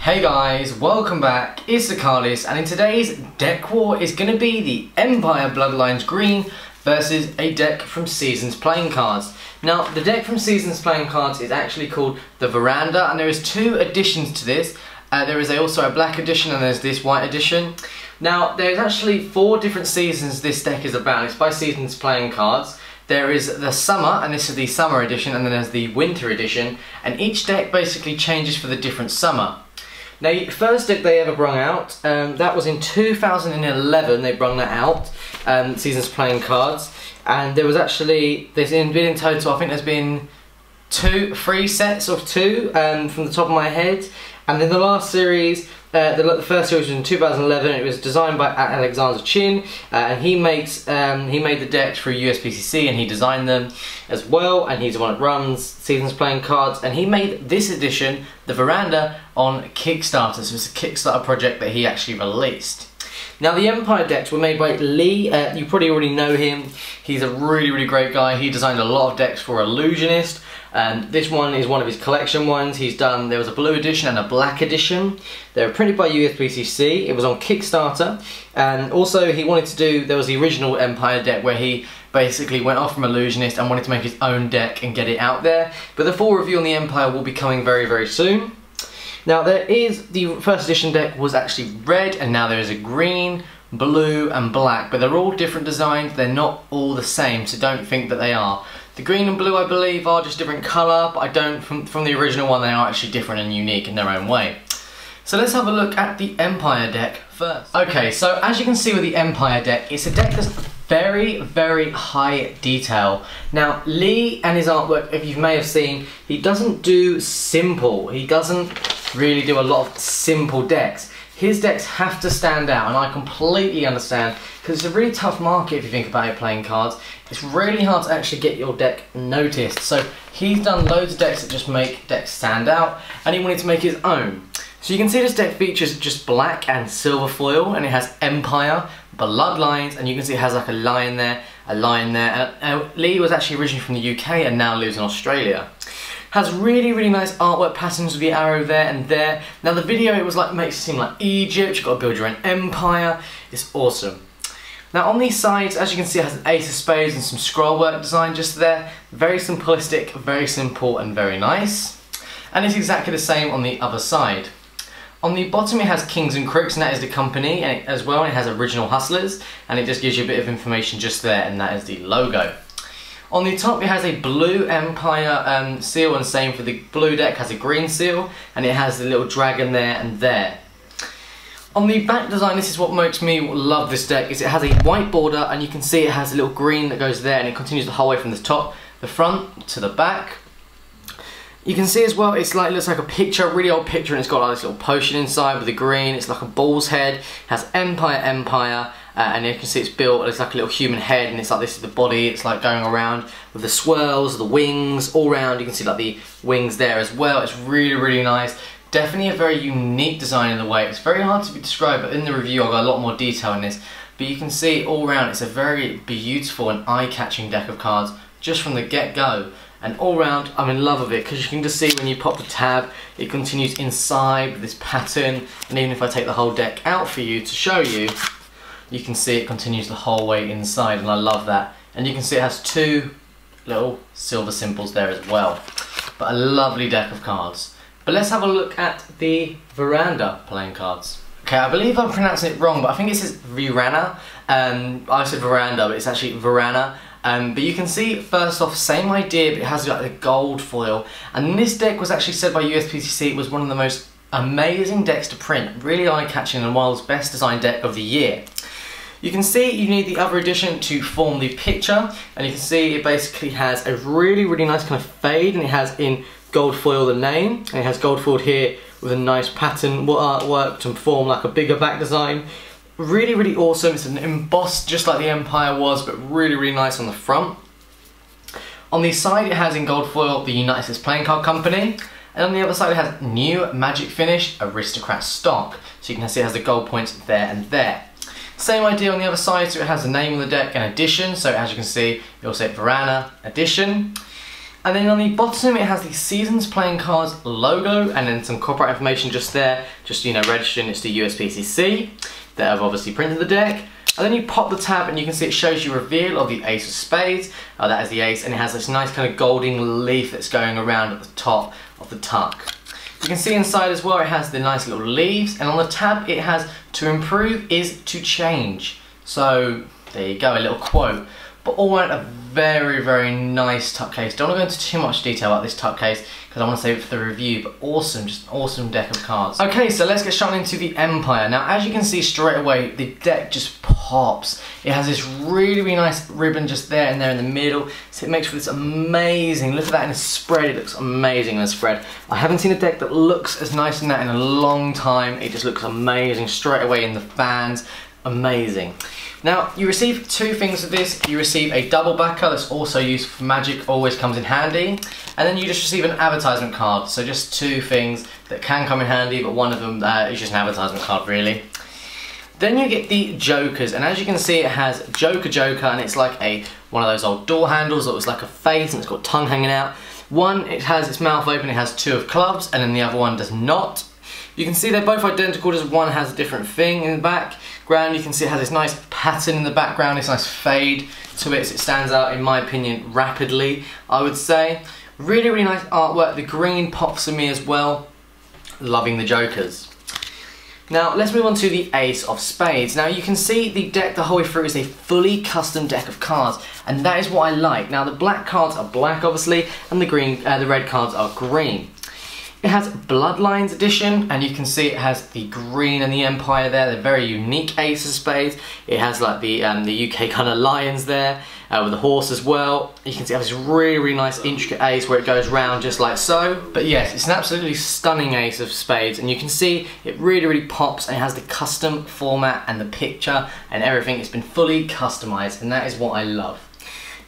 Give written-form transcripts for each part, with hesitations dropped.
Hey guys, welcome back, it's TheCardists, and in today's deck war is going to be the Empire Bloodlines Green versus a deck from Seasons Playing Cards. Now, the deck from Seasons Playing Cards is actually called the Verana, and there is two additions to this. There is also a black edition and there's this white edition. Now, there's actually 4 different seasons this deck is about. It's by Seasons Playing Cards. There is the summer, and this is the summer edition, and then there's the winter edition, and each deck basically changes for the different summer. Now, the first deck they ever brung out, that was in 2011, they brung that out, Seasons Playing Cards, and there was actually, there's been in total, I think there's been 3 sets of 2 from the top of my head, and then the last series, the first series was in 2011. It was designed by Alexander Chin, and he made the decks for USPCC, and he designed them as well. And he's the one that runs Seasons Playing Cards, and he made this edition, the Veranda, on Kickstarter. So it's a Kickstarter project that he actually released. Now, the Empire decks were made by Lee. You probably already know him. He's a really great guy. He designed a lot of decks for Illusionist. And this one is one of his collection ones. There was a blue edition and a black edition. They were printed by USPCC. It was on Kickstarter. And also he wanted to do, there was the original Empire deck where he basically went off from Illusionist and wanted to make his own deck and get it out there. But the full review on the Empire will be coming very soon. Now, the first edition deck was actually red, and now there is a green, blue and black, but they're all different designs. They're not all the same, so don't think that they are. The green and blue, I believe, are just different colour, but I don't, from the original one, they are actually different and unique in their own way. So let's have a look at the Empire deck first. Okay, so as you can see with the Empire deck, it's a deck that's very high detail. Now, Lee and his artwork, if you may have seen, he doesn't do simple. He doesn't really do a lot of simple decks. His decks have to stand out, and I completely understand, because it's a really tough market if you think about it playing cards. It's really hard to actually get your deck noticed. So he's done loads of decks that just make decks stand out, and he wanted to make his own. So you can see this deck features just black and silver foil, and it has Empire, Bloodlines, and you can see it has like a lion there. Lee was actually originally from the UK and now lives in Australia. Has really nice artwork patterns with the arrow there and there. Now, the video, it was like, makes it seem like Egypt. You've got to build your own empire. It's awesome. Now, on these sides, as you can see, it has an ace of spades and some scroll work design just there. Very simplistic, very simple and very nice. And it's exactly the same on the other side. On the bottom, it has Kings and Crooks, and that is the company as well. And it has Original Hustlers, and it just gives you a bit of information just there, and that is the logo. On the top, it has a blue Empire seal, and same for the blue deck, has a green seal, and it has the little dragon there and there. On the back design, this is what makes me love this deck, is it has a white border, and you can see it has a little green that goes there, and it continues the whole way from the top, the front to the back. You can see as well, it looks like a picture, a really old picture, and it's got like this little potion inside with the green. It's like a bull's head. It has Empire, and you can see it's built, it's like a little human head, and it's like, this is the body, it's like going around with the swirls, the wings, all around. You can see like the wings there as well. It's really nice. Definitely a very unique design in the way. It's very hard to be described, but in the review I've got a lot more detail in this. But you can see all around, it's a very beautiful and eye-catching deck of cards just from the get-go. And all round, I'm in love with it, because you can just see when you pop the tab, it continues inside with this pattern. And even if I take the whole deck out for you to show you, you can see it continues the whole way inside, and I love that. And you can see it has 2 little silver symbols there as well. But a lovely deck of cards. But let's have a look at the Veranda playing cards. Okay, I believe I'm pronouncing it wrong, but I think it says Verana. I said Veranda, but it's actually Verana. But you can see, first off, same idea, but it has like the gold foil. And this deck was actually said by USPCC, it was one of the most amazing decks to print. Really eye-catching, and world's best designed deck of the year. You can see you need the other edition to form the picture, and you can see it basically has a really nice kind of fade, and it has in gold foil the name, and it has gold foiled here with a nice pattern artwork to form like a bigger back design. Really awesome. It's an embossed just like the Empire was, but really nice on the front. On the side, it has in gold foil the United States Playing Card Company, and on the other side it has New Magic Finish Aristocrat Stock. So you can see it has the gold points there and there. Same idea on the other side, so it has the name of the deck and edition. So as you can see, it will say Verana Edition. And then on the bottom it has the Seasons Playing Cards logo and then some copyright information just there, just, you know, registering it's to USPCC that have obviously printed the deck. And then you pop the tab and you can see it shows you a reveal of the Ace of Spades. That is the ace, and it has this nice kind of golden leaf that's going around at the top of the tuck. You can see inside as well it has the nice little leaves, and on the tab it has "to improve is to change." So there you go, a little quote. But all around a very, very nice tuck case. Don't want to go into too much detail about this tuck case because I want to save it for the review, but awesome, just an awesome deck of cards. Okay, so let's get straight into the Empire. Now, as you can see straight away, the deck just pops. It has this really, really nice ribbon just there and there in the middle, so it makes for this amazing, look at that in a spread, it looks amazing in a spread. I haven't seen a deck that looks as nice in that in a long time. It just looks amazing straight away in the fans, amazing. Now, you receive two things with this. You receive a double backer that's also used for Magic, always comes in handy. And then you just receive an advertisement card. So just two things that can come in handy, but one of them is just an advertisement card, really. Then you get the Jokers, and as you can see it has Joker, and it's like one of those old door handles that was like a face and it's got tongue hanging out. One, it has its mouth open, it has two of clubs, and then the other one does not. You can see they're both identical, just one has a different thing in the background. You can see it has this nice pattern in the background, this nice fade to it, so it stands out, in my opinion, rapidly, I would say. Really, really nice artwork. The green pops for me as well. Loving the Jokers. Now, let's move on to the Ace of Spades. Now, you can see the deck the whole way through is a fully custom deck of cards, and that is what I like. Now, the black cards are black, obviously, and the red cards are green. It has Bloodlines edition, and you can see it has the green and the Empire there. They're very unique Ace of Spades. It has like the UK kind of lions there, with the horse as well. You can see it has this really, really nice intricate ace where it goes round just like so. But yes, it's an absolutely stunning Ace of Spades, and you can see it really, really pops, and it has the custom format and the picture and everything. It's been fully customized, and that is what I love.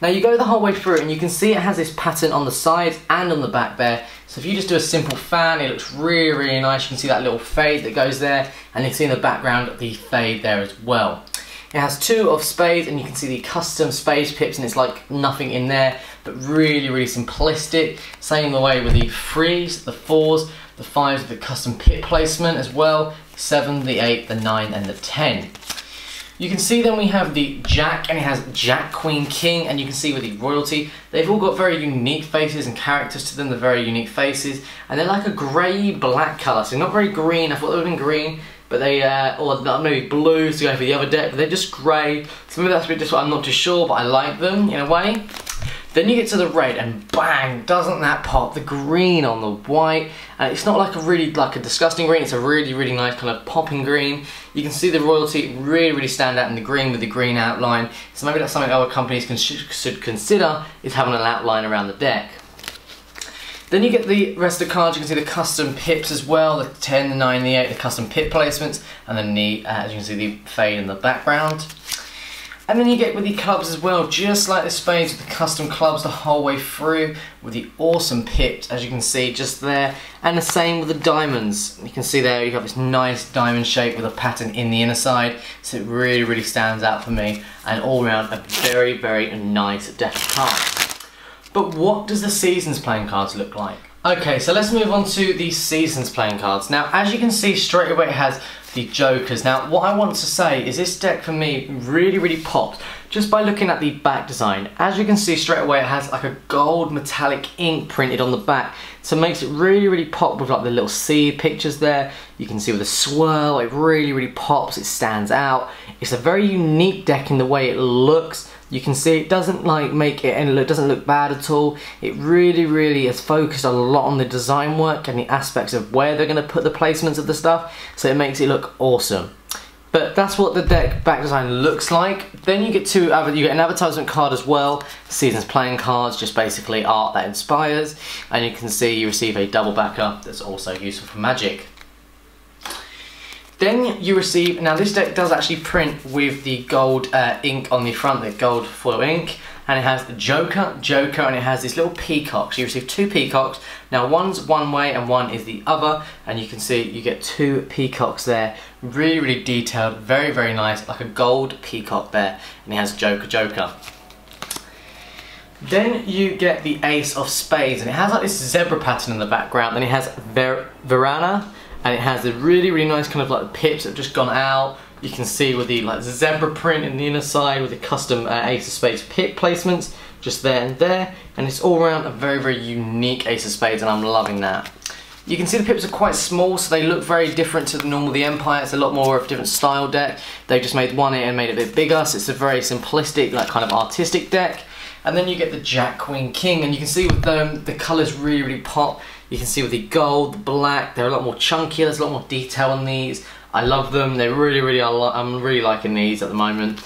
Now you go the whole way through and you can see it has this pattern on the sides and on the back there. So if you just do a simple fan, it looks really, really nice. You can see that little fade that goes there, and you can see in the background the fade there as well. It has two of spades, and you can see the custom spades pips, and it's like nothing in there, but really, really simplistic. Same the way with the threes, the fours, the fives, the custom pip placement as well. 7, the 8, the 9, and the 10. You can see then we have the Jack, and it has Jack, Queen, King, and you can see with the royalty, they've all got very unique faces and characters to them. They're very unique faces, and they're like a grey-black colour, so not very green. I thought they would have been green, but they, or maybe blue to go for the other deck, but they're just grey. So maybe that's a bit just what I'm not too sure, but I like them in a way. Then you get to the red, and bang, doesn't that pop? The green on the white, and it's not like a disgusting green, it's a really, really nice kind of popping green. You can see the royalty really, really stand out in the green with the green outline. So maybe that's something other companies should consider, is having an outline around the deck. Then you get the rest of the cards. You can see the custom pips as well, the 10, the 9, the 8, the custom pip placements, and then the, as you can see, the fade in the background. And then you get with the clubs as well, just like the spades, with the custom clubs the whole way through, with the awesome pips, as you can see just there. And the same with the diamonds. You can see there you have this nice diamond shape with a pattern in the inner side, so it really, really stands out for me. And all around a very, very nice deck of cards. But what does the Seasons playing cards look like? Okay, so let's move on to the Seasons playing cards. Now, as you can see straight away, it has the Jokers. Now, what I want to say is this deck for me really, really popped just by looking at the back design. As you can see straight away, it has like a gold metallic ink printed on the back, so it makes it really, really pop with like the little seed pictures there. You can see with the swirl, it really, really pops, it stands out. It's a very unique deck in the way it looks. You can see it doesn't like make it, and it doesn't look bad at all. It really, really is focused a lot on the design work and the aspects of where they're going to put the placements of the stuff, so it makes it look awesome. But that's what the deck back design looks like. Then you get an advertisement card as well. Seasons playing cards, just basically art that inspires. And you can see you receive a double backer that's also useful for Magic. Then you receive, now this deck does actually print with the gold ink on the front, the gold foil ink, and it has the Joker, and it has this little peacock. So you receive two peacocks. Now one's one way and one is the other, and you can see you get two peacocks there. Really, really detailed, very, very nice, like a gold peacock there, and it has Joker. Then you get the Ace of Spades, and it has like this zebra pattern in the background. Then it has Verana, and it has the really nice kind of like pips that have just gone out. You can see with the like zebra print in the inner side with the custom Ace of Spades pip placements just there and there, and it's all around a very unique Ace of Spades, and I'm loving that. You can see the pips are quite small, so they look very different to the normal The Empire. It's a lot more of a different style deck. They just made one and made it a bit bigger, so it's a very simplistic, like kind of artistic deck. And then you get the Jack, Queen, King, and you can see with them, the colours really pop. You can see with the gold, the black, they're a lot more chunkier, there's a lot more detail on these. I love them, they really are, I'm really liking these at the moment.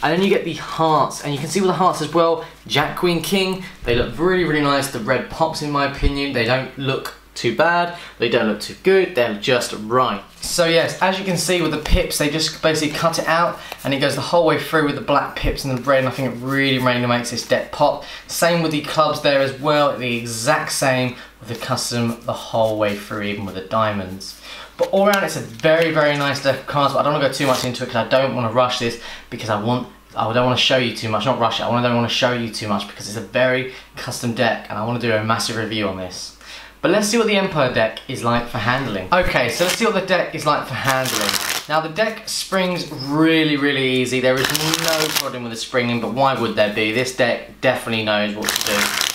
And then you get the hearts, and you can see with the hearts as well, Jack, Queen, King, they look really nice. The red pops in my opinion, they don't look too bad, they don't look too good, they're just right. So yes, as you can see with the pips, they just basically cut it out and it goes the whole way through with the black pips and the red, and I think it really makes this deck pop. Same with the clubs there as well, the exact same with the custom the whole way through, even with the diamonds. But all around it's a very nice deck of cards, but I don't want to go too much into it because I don't want to rush this, because I don't want to show you too much, not rush it, I don't want to show you too much because it's a very custom deck and I want to do a massive review on this. But let's see what the Empire deck is like for handling. Okay, so let's see what the deck is like for handling. Now the deck springs really easy. There is no problem with the springing, but why would there be? This deck definitely knows what to do.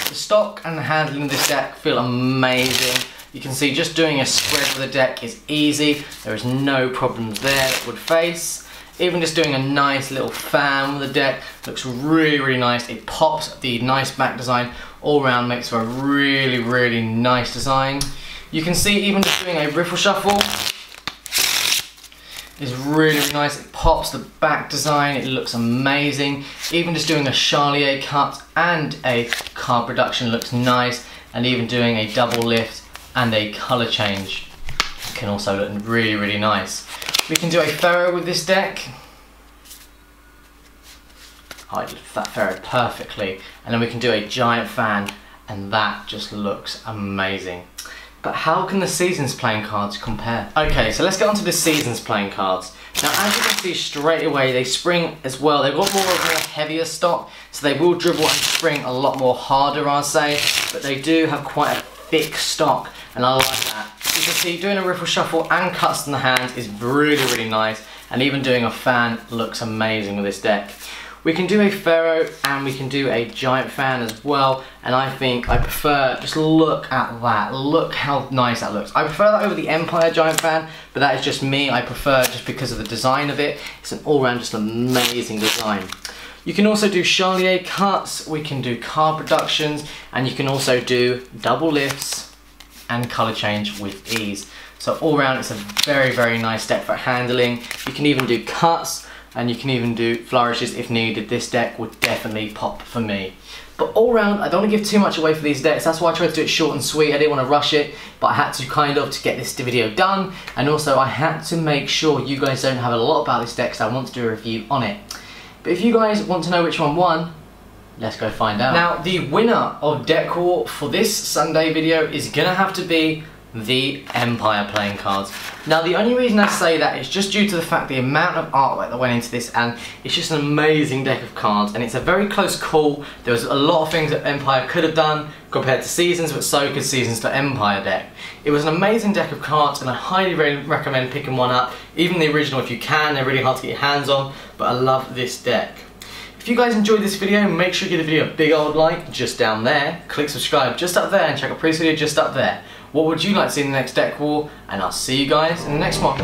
The stock and the handling of this deck feel amazing. You can see just doing a spread with the deck is easy. There is no problems there that would face. Even just doing a nice little fan with the deck looks really nice. It pops, the nice back design all around makes for a really nice design. You can see even just doing a riffle shuffle is really nice. It pops the back design, it looks amazing. Even just doing a Charlier cut and a card production looks nice, and even doing a double lift and a colour change can also look really nice. We can do a Pharaoh with this deck. I did that Pharaoh perfectly. And then we can do a giant fan, and that just looks amazing. But how can the Seasons playing cards compare? Okay, so let's get on to the Seasons playing cards. Now as you can see straight away, they spring as well. They've got more of a heavier stock, so they will dribble and spring a lot more harder, I'll say. But they do have quite a thick stock, and I like that. You can see doing a riffle shuffle and cuts in the hand is really nice, and even doing a fan looks amazing with this deck. We can do a Pharaoh and we can do a giant fan as well, and I think I prefer, just look at that, look how nice that looks. I prefer that over the Empire giant fan, but that is just me. I prefer just because of the design of it. It's an all-round just amazing design. You can also do Charlier cuts, we can do card productions, and you can also do double lifts and colour change with ease. So all round it's a very nice deck for handling. You can even do cuts, and you can even do flourishes if needed. This deck would definitely pop for me. But all round, I don't want to give too much away for these decks. That's why I tried to do it short and sweet. I didn't want to rush it, but I had to to get this video done. And also I had to make sure you guys don't have a lot about this deck, because I want to do a review on it. But if you guys want to know which one won, let's go find out. Now, the winner of Deck War for this Sunday video is gonna have to be the Empire playing cards. Now, the only reason I say that is just due to the fact the amount of artwork that went into this, and it's just an amazing deck of cards, and it's a very close call. There was a lot of things that Empire could have done compared to Seasons, but so could Seasons to Empire deck. It was an amazing deck of cards, and I highly recommend picking one up. Even the original if you can, they're really hard to get your hands on, but I love this deck. If you guys enjoyed this video, make sure you give the video a big old like just down there. Click subscribe just up there, and check out previous video just up there. What would you like to see in the next Deck War? And I'll see you guys in the next one.